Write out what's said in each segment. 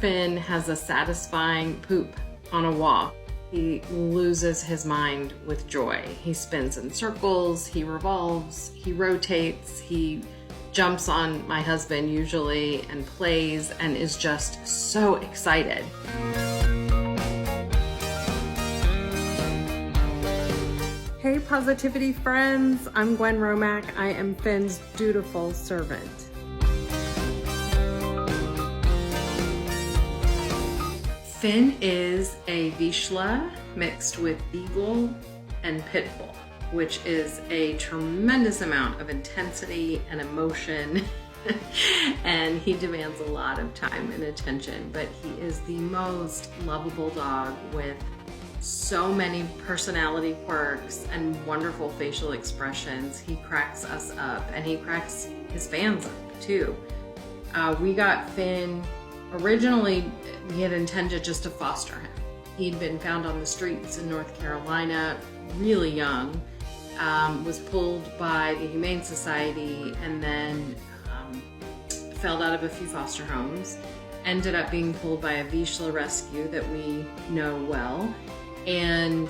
Finn has a satisfying poop on a walk, he loses his mind with joy. He spins in circles, he revolves, he rotates, he jumps on my husband usually and plays and is just so excited. Hey Positivity friends, I'm Gwen Romack. I am Finn's dutiful servant. Finn is a Vizsla mixed with Beagle and Pit Bull, which is a tremendous amount of intensity and emotion. And he demands a lot of time and attention, but he is the most lovable dog with so many personality quirks and wonderful facial expressions. He cracks us up, and he cracks his fans up too. We got Finn, originally we had intended just to foster him. He'd been found on the streets in North Carolina really young, was pulled by the Humane Society and then fell out of a few foster homes, ended up being pulled by a Vizsla rescue that we know well, and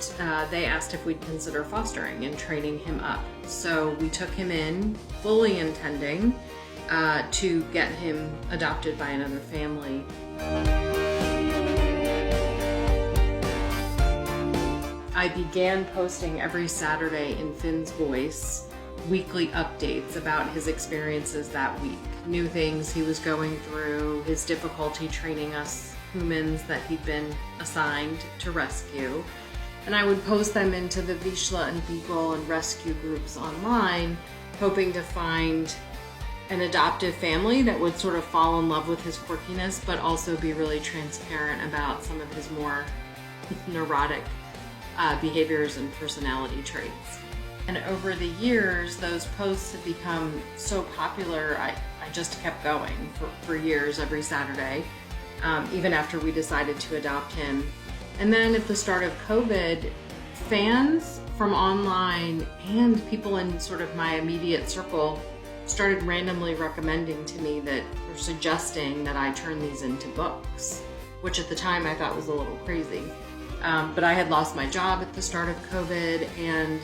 they asked if we'd consider fostering and training him up. So we took him in, fully intending to get him adopted by another family. I began posting every Saturday in Finn's voice weekly updates about his experiences that week, new things he was going through, his difficulty training us humans that he'd been assigned to rescue. And I would post them into the Vizsla and Beagle and rescue groups online, hoping to find an adoptive family that would sort of fall in love with his quirkiness, but also be really transparent about some of his more neurotic behaviors and personality traits. And over the years, those posts have become so popular, I just kept going for years, every Saturday, even after we decided to adopt him. And then at the start of COVID, fans from online and people in sort of my immediate circle started randomly recommending to me that, or suggesting that I turn these into books, which at the time I thought was a little crazy. But I had lost my job at the start of COVID and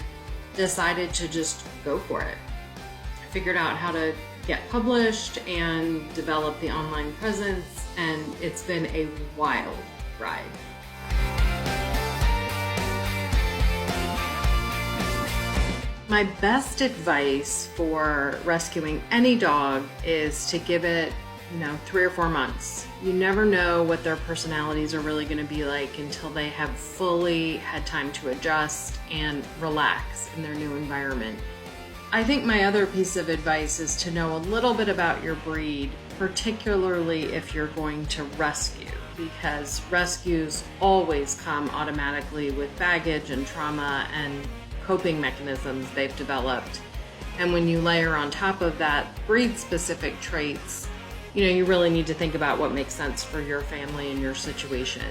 decided to just go for it. I figured out how to get published and develop the online presence, and it's been a wild ride. My best advice for rescuing any dog is to give it 3 or 4 months. You never know what their personalities are really going to be like until they have fully had time to adjust and relax in their new environment. I think my other piece of advice is to know a little bit about your breed, particularly if you're going to rescue, because rescues always come automatically with baggage and trauma and coping mechanisms they've developed. And when you layer on top of that breed-specific traits, you really need to think about what makes sense for your family and your situation.